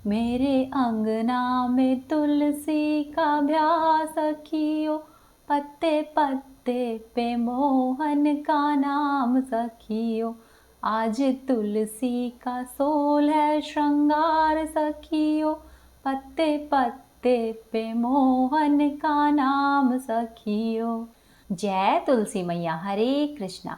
मेरे अंगना में तुलसी का ब्याह सखियो, पत्ते पत्ते पे मोहन का नाम सखियो। आज तुलसी का 16 श्रृंगार सखियो, पत्ते पत्ते पे मोहन का नाम सखियो। जय तुलसी मैया। हरे कृष्णा।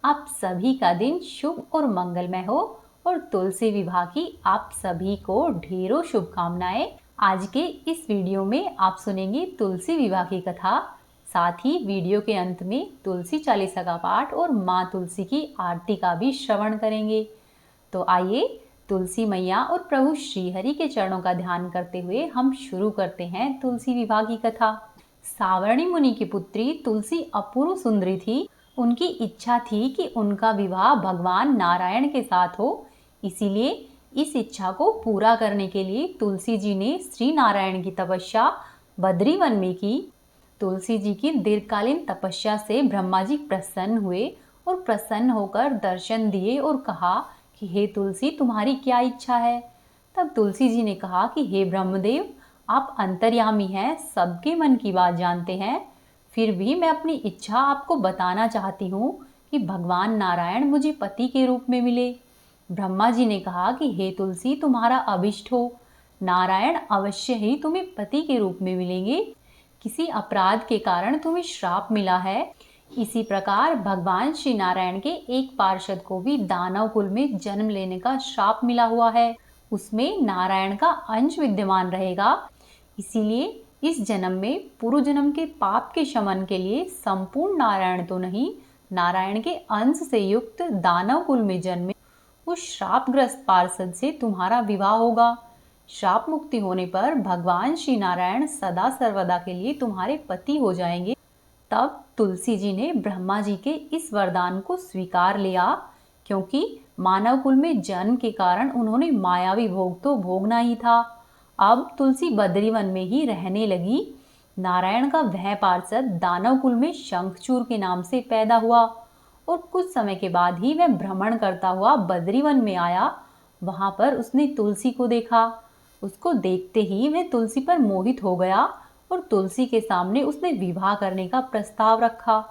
आप सभी का दिन शुभ और मंगलमय हो और तुलसी विवाह की आप सभी को ढेरों शुभकामनाएं। आज के इस वीडियो में आप सुनेंगे तुलसी विवाह की कथा। साथ ही वीडियो के अंत में तुलसी चालीसा का पाठ और माँ तुलसी की आरती का भी श्रवण करेंगे। तो आइए तुलसी मैया और प्रभु श्रीहरि के चरणों का ध्यान करते हुए हम शुरू करते हैं तुलसी विवाह की कथा। सावर्णी मुनि की पुत्री तुलसी अपूर्व सुंदरी थी। उनकी इच्छा थी कि उनका विवाह भगवान नारायण के साथ हो। इसीलिए इस इच्छा को पूरा करने के लिए तुलसी जी ने श्री नारायण की तपस्या बद्री वन में की। तुलसी जी की दीर्घकालीन तपस्या से ब्रह्मा जी प्रसन्न हुए और प्रसन्न होकर दर्शन दिए और कहा कि हे तुलसी, तुम्हारी क्या इच्छा है। तब तुलसी जी ने कहा कि हे ब्रह्मदेव, आप अंतर्यामी हैं, सबके मन की बात जानते हैं। फिर भी मैं अपनी इच्छा आपको बताना चाहती हूँ कि भगवान नारायण मुझे पति के रूप में मिले। ब्रह्मा जी ने कहा कि हे तुलसी, तुम्हारा अभिष्ट हो, नारायण अवश्य ही तुम्हें पति के रूप में मिलेंगे। किसी अपराध के कारण तुम्हें श्राप मिला है। इसी प्रकार भगवान श्री नारायण के एक पार्षद को भी दानव कुल में जन्म लेने का श्राप मिला हुआ है। उसमें नारायण का अंश विद्यमान रहेगा। इसीलिए इस जन्म में पूर्व जन्म के पाप के शमन के लिए संपूर्ण नारायण तो नहीं, नारायण के अंश से युक्त दानव कुल में जन्मे उस श्रापग्रस्त पार्षद से तुम्हारा विवाह होगा। श्राप मुक्ति होने पर भगवान श्री नारायण सदा सर्वदा के लिए तुम्हारे पति हो जाएंगे। तब तुलसी जी ने ब्रह्मा जी के इस वरदान को स्वीकार लिया, क्योंकि मानव कुल में जन्म के कारण उन्होंने मायावी भोग तो भोगना ही था। अब तुलसी बद्रीवन में ही रहने लगी। नारायण का वह पार्षद दानव कुल में शंखचूर के नाम से पैदा हुआ और कुछ समय के बाद ही वह भ्रमण करता हुआ बद्रीवन में आया। वहां पर उसने तुलसी को देखा। उसको देखते ही वह तुलसी पर मोहित हो गया और तुलसी के सामने उसने विवाह करने का प्रस्ताव रखा।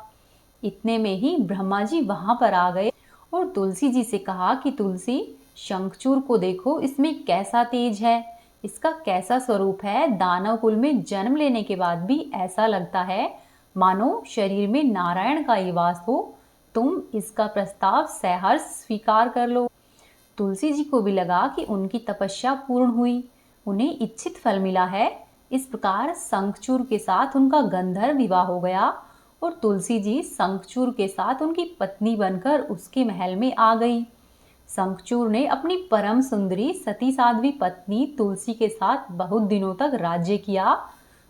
इतने में ही ब्रह्मा जी वहां पर आ गए और तुलसी जी से कहा कि तुलसी, शंखचूर को देखो, इसमें कैसा तेज है, इसका कैसा स्वरूप है। दानव कुल में जन्म लेने के बाद भी ऐसा लगता है मानो शरीर में नारायण का ही वास हो। तुम इसका प्रस्ताव सहर्ष स्वीकार कर लो। तुलसी जी को भी लगा कि उनकी तपस्या पूर्ण हुई, उन्हें इच्छित फल मिला है। इस प्रकार शंखचूर के साथ उनका गंधर्व विवाह हो गया और तुलसी जी शंखचूर के साथ उनकी पत्नी बनकर उसके महल में आ गई। शंखचूर ने अपनी परम सुंदरी सती साध्वी पत्नी तुलसी के साथ बहुत दिनों तक राज्य किया।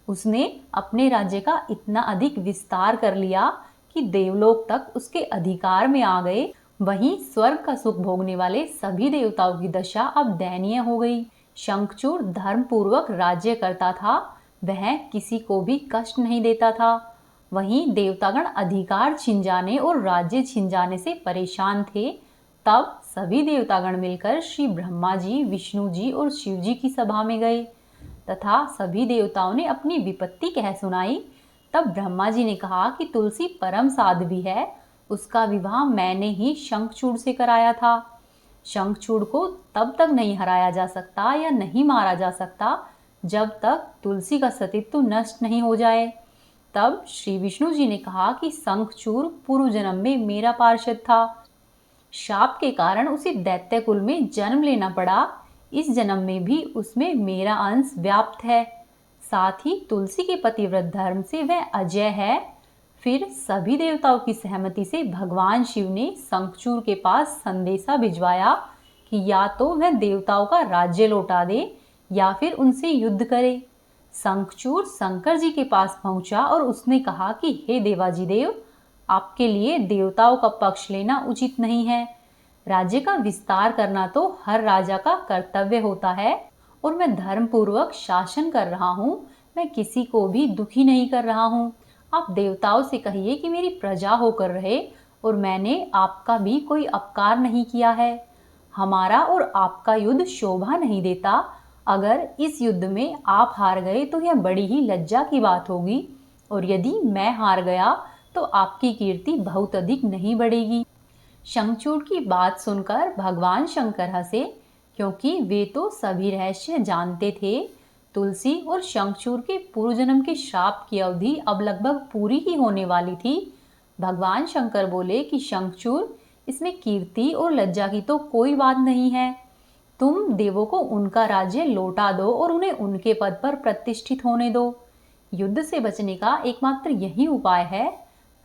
उसने अपने राज्य का इतना अधिक विस्तार कर लिया कि देवलोक तक उसके अधिकार में आ गए। वहीं स्वर्ग का सुख भोगने वाले सभी देवताओं की दशा अब दयनीय हो गई। शंखचूर धर्म पूर्वक राज्य करता था, वह किसी को भी कष्ट नहीं देता था। वहीं देवतागण अधिकार छिन जाने और राज्य छिन जाने से परेशान थे। तब सभी देवतागण मिलकर श्री ब्रह्मा जी, विष्णु जी और शिव जी की सभा में गए तथा सभी देवताओं ने अपनी विपत्ति कह सुनाई। तब ब्रह्मा जी ने कहा कि तुलसी परम साध्वी है, उसका विवाह मैंने ही शंखचूड़ से कराया था। शंखचूड़ को तब तक नहीं हराया जा सकता या नहीं मारा जा सकता जब तक तुलसी का सतीत्व नष्ट नहीं हो जाए। तब श्री विष्णु जी ने कहा कि शंखचूड़ पूर्व जन्म में मेरा पार्षद था। शाप के कारण उसे दैत्य कुल में जन्म लेना पड़ा। इस जन्म में भी उसमें मेरा अंश व्याप्त है। साथ ही तुलसी के पतिव्रत धर्म से वह अजय है। फिर सभी देवताओं की सहमति से भगवान शिव ने शंखचूर के पास संदेशा भिजवाया कि या तो वह देवताओं का राज्य लौटा दे या फिर उनसे युद्ध करे। शंखचूर शंकर जी के पास पहुंचा और उसने कहा कि हे देवाजी देव, आपके लिए देवताओं का पक्ष लेना उचित नहीं है। राज्य का विस्तार करना तो हर राजा का कर्तव्य होता है और मैं धर्म पूर्वक शासन कर रहा हूँ। मैं किसी को भी दुखी नहीं कर रहा हूँ। आप देवताओं से कहिए कि मेरी प्रजा होकर रहे और मैंने आपका भी कोई अपकार नहीं किया है। हमारा और आपका युद्ध शोभा नहीं देता। अगर इस युद्ध में आप हार गए तो यह बड़ी ही लज्जा की बात होगी, और यदि मैं हार गया तो आपकी कीर्ति बहुत अधिक नहीं बढ़ेगी। शंखचूड़ की बात सुनकर भगवान शंकर हंसे, क्योंकि वे तो सभी रहस्य जानते थे। तुलसी और शंखचूड़ के पूर्व जन्म के श्राप की अवधि अब लगभग पूरी ही होने वाली थी। भगवान शंकर बोले कि शंखचूड़, इसमें कीर्ति और लज्जा की तो कोई बात नहीं है। तुम देवों को उनका राज्य लौटा दो और उन्हें उनके पद पर प्रतिष्ठित होने दो। युद्ध से बचने का एकमात्र यही उपाय है।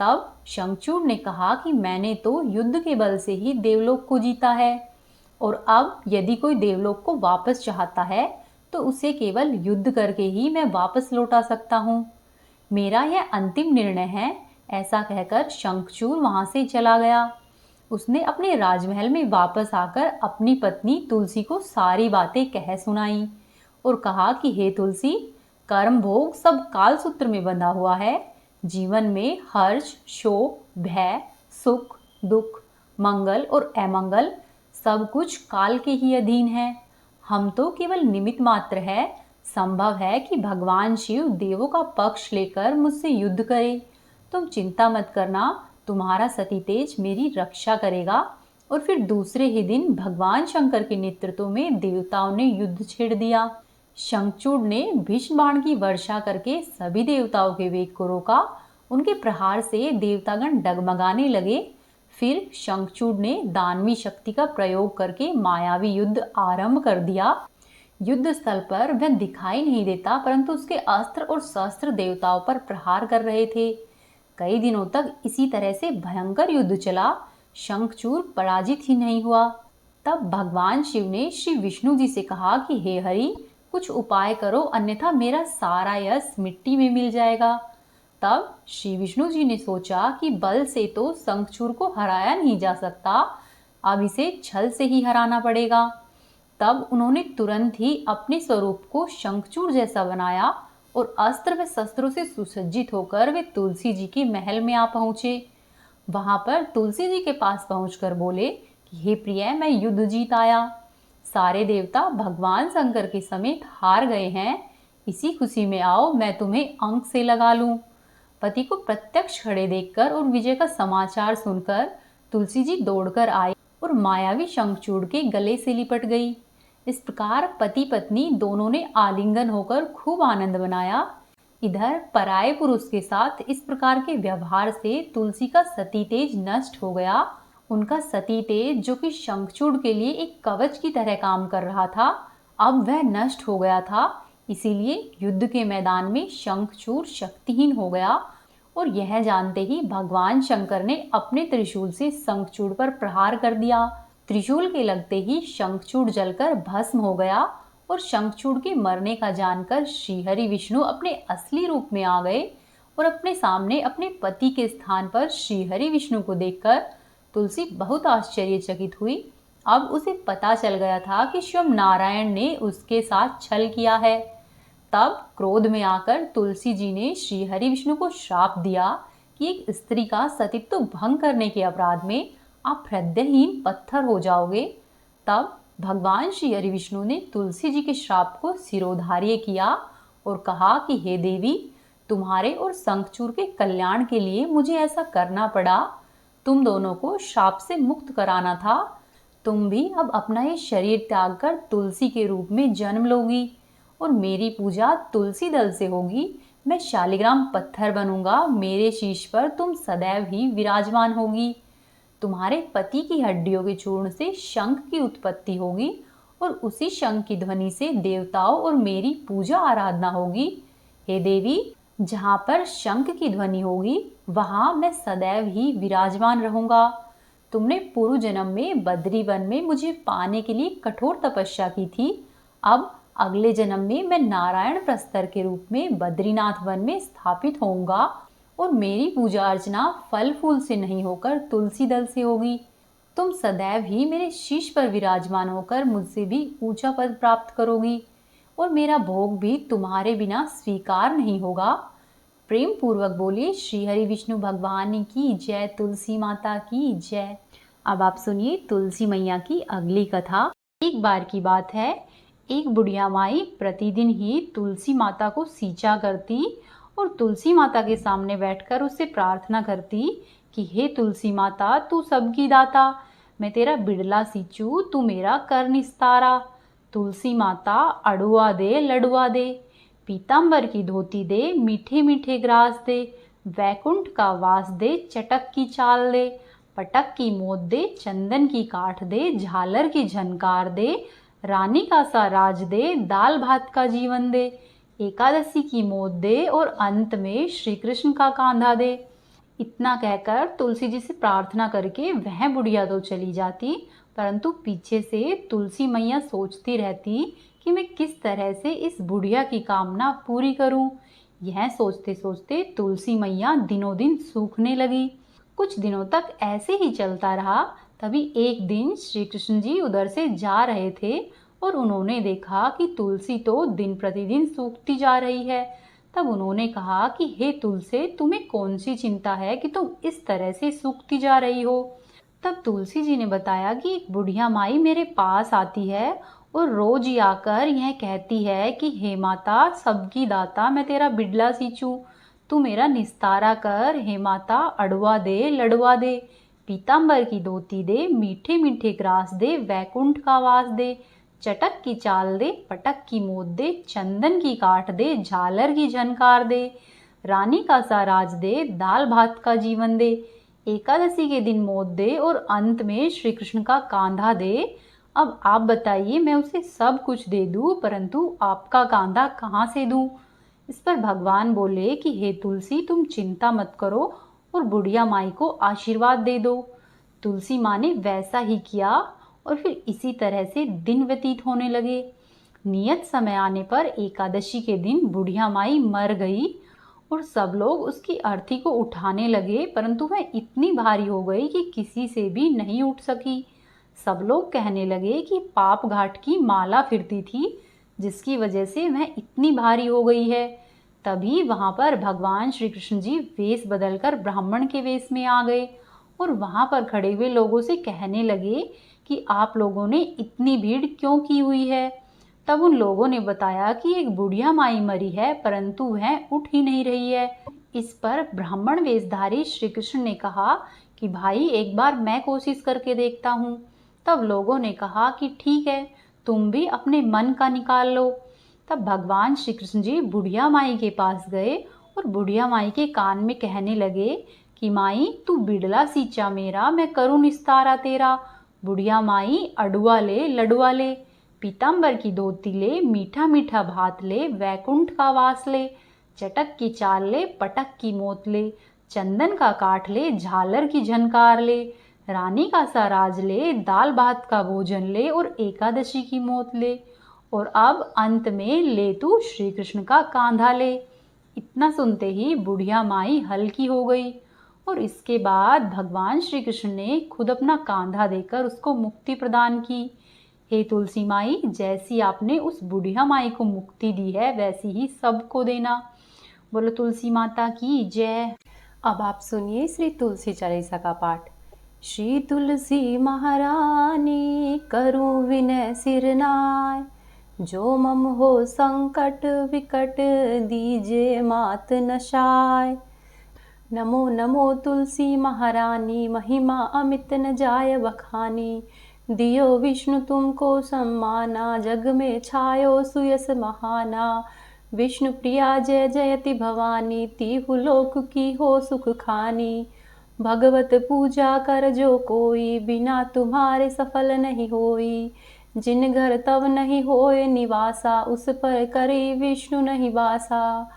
तब शंखचूड़ ने कहा कि मैंने तो युद्ध के बल से ही देवलोक को जीता है, और अब यदि कोई देवलोक को वापस चाहता है तो उसे केवल युद्ध करके ही मैं वापस लौटा सकता हूँ। मेरा यह अंतिम निर्णय है। ऐसा कहकर शंखचूड़ वहां से चला गया। उसने अपने राजमहल में वापस आकर अपनी पत्नी तुलसी को सारी बातें कह सुनाई और कहा कि हे तुलसी, कर्म भोग सब काल सूत्र में बंधा हुआ है। जीवन में हर्ष, शोक, भय, सुख, दुख, मंगल और अमंगल सब कुछ काल के ही अधीन है। हम तो केवल निमित्त मात्र है। संभव है कि भगवान शिव देवों का पक्ष लेकर मुझसे युद्ध करे। तुम चिंता मत करना, तुम्हारा सती तेज मेरी रक्षा करेगा। और फिर दूसरे ही दिन भगवान शंकर के नेतृत्व में देवताओं ने युद्ध छेड़ दिया। शंखचूड़ ने भीष्म बाण की वर्षा करके सभी देवताओं के वेग को रोका। उनके प्रहार से देवतागण डगमगाने लगे। फिर शंखचूड़ ने दानवी शक्ति का प्रयोग करके मायावी युद्ध आरंभ कर दिया। युद्ध स्थल पर वह दिखाई नहीं देता, परंतु उसके अस्त्र और शस्त्र देवताओं पर प्रहार कर रहे थे। कई दिनों तक इसी तरह से भयंकर युद्ध चला। शंखचूड़ पराजित ही नहीं हुआ। तब भगवान शिव ने श्री विष्णु जी से कहा कि हे हरि, कुछ उपाय करो, अन्यथा मेरा सारा यश मिट्टी में मिल जाएगा। तब श्री विष्णु जी ने सोचा कि बल से तो शंखचूड़ को हराया नहीं जा सकता, अब इसे छल से ही हराना पड़ेगा। तब उन्होंने तुरंत ही अपने स्वरूप को शंखचूड़ जैसा बनाया और अस्त्र व शस्त्रों से सुसज्जित होकर वे तुलसी जी के महल में आ पहुंचे। वहां पर तुलसी जी के पास पहुंचकर बोले कि हे प्रिय, मैं युद्ध जीत आया। सारे देवता भगवान शंकर के समेत हार गए हैं। इसी खुशी में आओ, मैं तुम्हें अंक से लगा लूं। पति को प्रत्यक्ष खड़े देखकर और विजय का समाचार सुनकर तुलसी जी दौड़कर आई और मायावी शंखचूड़ के गले से लिपट गई। इस प्रकार पति पत्नी दोनों ने आलिंगन होकर खूब आनंद मनाया। इधर पराये पुरुष के साथ इस प्रकार के व्यवहार से तुलसी का सती तेज नष्ट हो गया। उनका सती तेज, जो कि शंखचूड़ के लिए एक कवच की तरह काम कर रहा था, अब वह नष्ट हो गया था। इसीलिए युद्ध के मैदान में शंखचूड़ शक्तिहीन हो गया, और यह जानते ही भगवान शंकर ने अपने त्रिशूल से शंखचूड़ पर प्रहार कर दिया। त्रिशूल के लगते ही शंखचूड़ जलकर भस्म हो गया, और शंखचूड़ के मरने का जानकर श्रीहरि विष्णु अपने असली रूप में आ गए और अपने सामने अपने पति के स्थान पर श्रीहरि विष्णु को देखकर तुलसी बहुत आश्चर्यचकित हुई। अब उसे पता चल गया था कि स्वयं नारायण ने उसके साथ छल किया है। तब क्रोध में आकर तुलसी जी ने श्रीहरि विष्णु को श्राप दिया कि एक स्त्री का सतीत्व भंग करने के अपराध में आप हृदयहीन पत्थर हो जाओगे। तब भगवान श्री हरि विष्णु ने तुलसी जी के श्राप को सिरोधार्य किया और कहा कि हे देवी, तुम्हारे और शंखचूड़ के कल्याण के लिए मुझे ऐसा करना पड़ा। तुम दोनों को श्राप से मुक्त कराना था। तुम भी अब अपना ये शरीर त्याग कर तुलसी के रूप में जन्म लोगी और मेरी पूजा तुलसी दल से होगी। मैं शालिग्राम पत्थर बनूंगा, मेरे शीश पर तुम सदैव ही विराजमान होगी। तुम्हारे पति की हड्डियों के चूर्ण से शंख की उत्पत्ति होगी और उसी शंख की ध्वनि से देवताओं और मेरी पूजा आराधना होगी। हे देवी, जहाँ पर शंख की ध्वनि होगी वहाँ मैं सदैव ही विराजमान रहूंगा। तुमने पूर्व जन्म में बद्री वन में मुझे पाने के लिए कठोर तपस्या की थी। अब अगले जन्म में मैं नारायण प्रस्तर के रूप में बद्रीनाथ वन में स्थापित होऊंगा और मेरी पूजा अर्चना फल फूल से नहीं होकर तुलसी दल से होगी। तुम सदैव ही मेरे शीश पर विराजमान होकर मुझसे भी ऊंचा पद प्राप्त करोगी और मेरा भोग भी तुम्हारे बिना स्वीकार नहीं होगा। प्रेम पूर्वक बोले श्री हरि विष्णु भगवान की जय, तुलसी माता की जय। अब आप सुनिए तुलसी मैया की अगली कथा। एक बार की बात है, एक बुढ़िया माई प्रतिदिन ही तुलसी माता को सींचा करती और तुलसी माता के सामने बैठकर उससे प्रार्थना करती कि हे तुलसी माता, तू सबकी दाता, मैं तेरा बिड़ला सींचू, तू मेरा कर निस्तारा। तुलसी माता अड़ुआ दे लड़ुआ दे, पीतांबर की धोती दे, मीठे मीठे ग्रास दे, वैकुंठ का वास दे, चटक की चाल दे, पटक की मोत दे, चंदन की काठ दे, झालर की झनकार दे, रानी का सा राज दे, दाल भात का जीवन दे, एकादशी की मोत दे और अंत में श्री कृष्ण का कांधा दे। इतना कहकर तुलसी जी से प्रार्थना करके वह बुढ़िया तो चली जाती, परंतु पीछे से तुलसी मैया सोचती रहती कि मैं किस तरह से इस बुढ़िया की कामना पूरी करूं। यह सोचते सोचते तुलसी मैया दिनों दिन सूखने लगी। कुछ दिनों तक ऐसे ही चलता रहा। तभी एक दिन श्री कृष्ण जी उधर से जा रहे थे और उन्होंने देखा कि तुलसी तो दिन प्रतिदिन सूखती जा रही है। तब उन्होंने कहा कि हे तुलसी, तुम्हें कौन सी चिंता है कि तुम इस तरह से सूखती जा रही हो। तब तुलसी जी ने बताया कि एक बुढ़िया माई मेरे पास आती है और रोज ही आकर यह कहती है कि हे माता, सबकी दाता, मैं तेरा बिड़ला सींचूं, तू मेरा निस्तारा कर। हे माता, अड़ुआ दे लड़ुआ दे, पीतांबर की धोती दे, मीठे मीठे ग्रास दे, वैकुंठ का वास दे, चटक की चाल दे, पटक की मोत दे, चंदन की काठ दे, झालर की झनकार दे, रानी का सा राज दे, दाल भात का जीवन दे, एकादशी के दिन मोत दे और अंत में श्री कृष्ण का कांधा दे। अब आप बताइए, मैं उसे सब कुछ दे दूं, परंतु आपका कांधा कहाँ से दूं? इस पर भगवान बोले कि हे तुलसी, तुम चिंता मत करो और बुढ़िया माई को आशीर्वाद दे दो। तुलसी माँ ने वैसा ही किया और फिर इसी तरह से दिन व्यतीत होने लगे। नियत समय आने पर एकादशी के दिन बुढ़िया माई मर गई और सब लोग उसकी अर्थी को उठाने लगे, परंतु वह इतनी भारी हो गई कि किसी से भी नहीं उठ सकी। सब लोग कहने लगे कि पाप घाट की माला फिरती थी, जिसकी वजह से वह इतनी भारी हो गई है। तभी वहां पर भगवान श्री कृष्ण जी वेश बदलकर ब्राह्मण के वेश में आ गए और वहां पर खड़े हुए लोगों से कहने लगे कि आप लोगों ने इतनी भीड़ क्यों की हुई है। तब उन लोगों ने बताया कि एक बुढ़िया माई मरी है, परंतु वह उठ ही नहीं रही है। इस पर ब्राह्मण वेशधारी श्री कृष्ण ने कहा कि भाई, एक बार मैं कोशिश करके देखता हूँ। तब लोगों ने कहा कि ठीक है, तुम भी अपने मन का निकाल लो। तब भगवान श्री कृष्ण जी बुढ़िया माई के पास गए और बुढ़िया माई के कान में कहने लगे कि माई, तू बिड़ला सींचा मेरा, मैं करूँ निस्तारा तेरा। बुढ़िया माई, अड़ुआ ले लड़ुआ ले, पीतांबर की धोती ले, मीठा मीठा भात ले, वैकुंठ का वास ले, चटक की चाल ले, पटक की मोत ले, चंदन का काठ ले, झालर की झनकार ले, रानी का सा राज ले, दाल भात का भोजन ले और एकादशी की मोत ले, और अब अंत में ले तू श्री कृष्ण का कांधा ले। इतना सुनते ही बुढ़िया माई हल्की हो गई और इसके बाद भगवान श्री कृष्ण ने खुद अपना कांधा देकर उसको मुक्ति प्रदान की। हे तुलसी माई, जैसी आपने उस बुढ़िया माई को मुक्ति दी है, वैसी ही सबको देना। बोलो तुलसी माता की जय। अब आप सुनिए श्री तुलसी चालीसा का पाठ। श्री तुलसी महारानी करूं विनय सिरनाय, जो मम हो संकट विकट दीजे मात नशाय। नमो नमो तुलसी महारानी, महिमा अमित न जाय बखानी, दियो विष्णु तुमको सम्माना, जग में छायो सुयस महाना। विष्णु प्रिया जय जयति भवानी, तीहु लोक की हो सुख खानी। भगवत पूजा कर जो कोई, बिना तुम्हारे सफल नहीं होई। जिन घर तव नहीं होए निवासा, उस पर करे विष्णु नहीं वासा।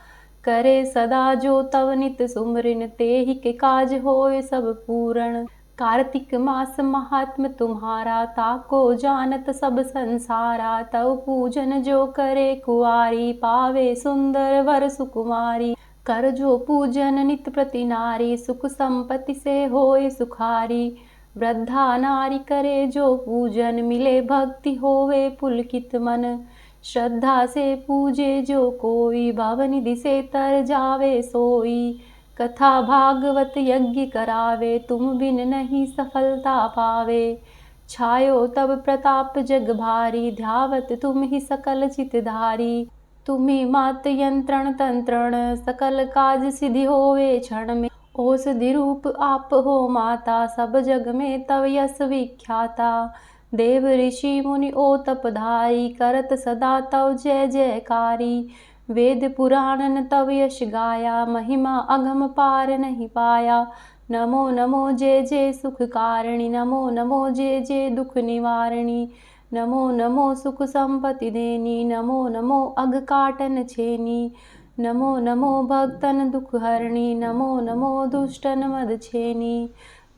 करे सदा जो तव नित सुमरिन, तेहि के काज होए सब पूरण। कार्तिक मास महात्म तुम्हारा, ताको जानत सब संसारा। तव पूजन जो करे कुआरी, पावे सुंदर वर सुकुमारी। कर जो पूजन नित प्रति नारी, सुख संपत्ति से होए सुखारी। वृद्धा नारी करे जो पूजन, मिले भक्ति होवे पुलकित मन। श्रद्धा से पूजे जो कोई, भवनिधि से तर जावे सोई। कथा भागवत यज्ञ करावे, तुम बिन नहीं सफलता पावे। छायो तब प्रताप जग भारी, ध्यावत तुम ही सकल चितधारी। तुम्ही मात यंत्रण तंत्रण, सकल काज सिद्धि होवे क्षण में। औषधि रूप आप हो माता, सब जग में तव यश विख्याता। देव ऋषि मुनि ओ तपधारी, करत सदा तव जय जयकारी। वेद पुराणन तव यश गाया, महिमा अगम पार नहीं पाया। नमो नमो जय जय सुख कारिणी, नमो नमो जय जय दुख निवारिणी। नमो नमो सुख संपत्ति देनी, नमो नमो अघ काटन छेनी। नमो नमो भक्तन दुख हरणी, नमो नमो दुष्टन मद छेनी।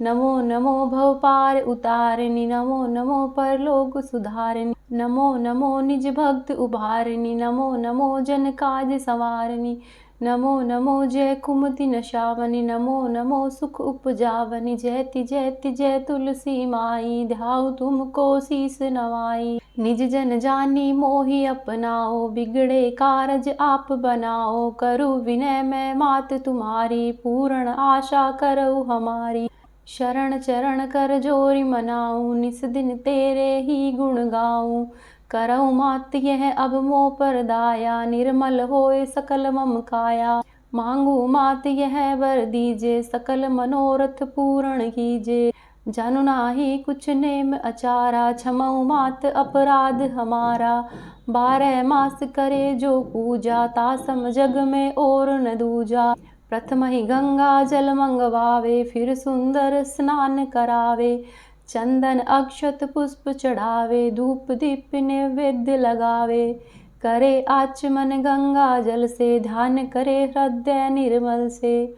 नमो नमो भव पार उतारिणी, नमो नमो परलोक सुधारिणी। नमो नमो निज भक्त उभारिणी, नमो नमो जन काज संवारिणी। नमो नमो जय कुमति नशावनी, नमो नमो सुख उपजावनी। जयति जयति जय तुलसी माई, ध्याऊ तुमको शीस नवाई। निज जन जानी मोहि अपनाओ, बिगड़े कारज आप बनाओ। करूँ विनय मैं मात तुम्हारी, पूर्ण आशा करऊ हमारी। शरण चरण कर जोरी मनाऊं, निस दिन तेरे ही गुण गाऊं। करऊँ मात यह अब मोह पर दाया, निर्मल होए सकल मम काया। मांगू मात यह वर दीजे, सकल मनोरथ पूर्ण कीजे। जानु नाही कुछ नेम अचारा, क्षमऊ मात अपराध हमारा। 12 मास करे जो पूजा, तासम जग में और न दूजा। प्रथम ही गंगा जल मंगवावे, फिर सुंदर स्नान करावे। चंदन अक्षत पुष्प चढ़ावे, धूप दीप नैवेद्य लगावे। करे आचमन गंगा जल से, ध्यान करे हृदय निर्मल से।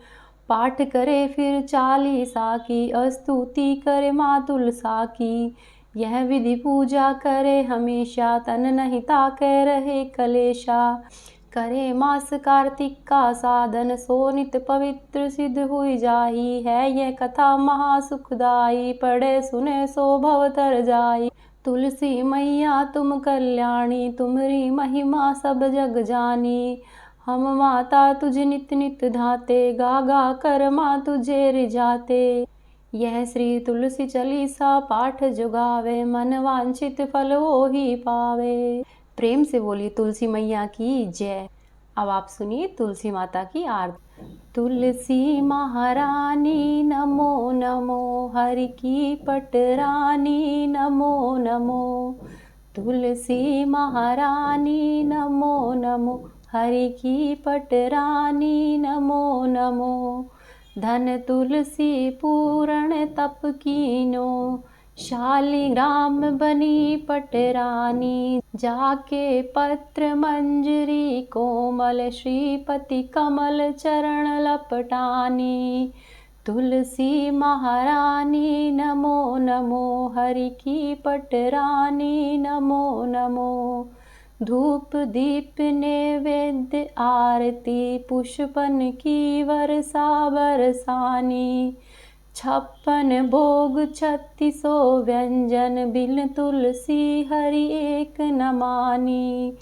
पाठ करे फिर 40 की, स्तुति करे माँ तुलसा की। यह विधि पूजा करे हमेशा, तन नहीं ताके रहे कलेशा। करे मास कार्तिक का साधन, सो नित पवित्र सिद्ध हुई जाही। है यह कथा महासुखदाई, पढ़े सुने सो भव तर जाई। तुलसी मैया तुम कल्याणी, तुमरी महिमा सब जग जानी। हम माता तुझ नित नित धाते, गा गा कर माँ तुझे रिझाते। यह श्री तुलसी चालीसा पाठ जो गावे, मन वांछित फल वो ही पावे। प्रेम से बोलिए तुलसी मैया की जय। अब आप सुनिए तुलसी माता की आरती। तुलसी महारानी नमो नमो, हरि की पटरानी नमो नमो। तुलसी महारानी नमो नमो, हरि की पटरानी नमो नमो। धन तुलसी पूर्ण तप कीनो, शालिग्राम बनी पटरानी। जाके पत्र मंजरी कोमल, श्रीपति कमल चरण लपटानी। तुलसी महारानी नमो नमो, हरि की पटरानी नमो नमो। धूप दीप नैवेद्य आरती, पुष्पन की वर्षा बरसानी। 56 भोग 36 व्यंजन, बिन तुलसी हरि एक न मानी।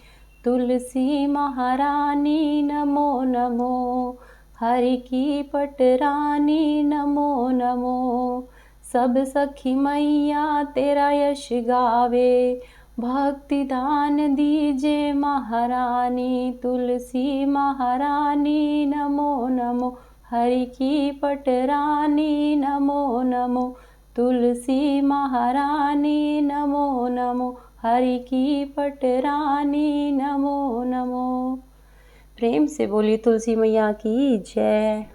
तुलसी महारानी नमो नमो, हरि की पटरानी नमो नमो। सब सखी मैया तेरा यश गावे, भक्ति दान दीजे महारानी। तुलसी महारानी नमो नमो, हरि की पटरानी नमो नमो। तुलसी महारानी नमो नमो, हरि की पटरानी नमो नमो। प्रेम से बोलिए तुलसी मैया की जय।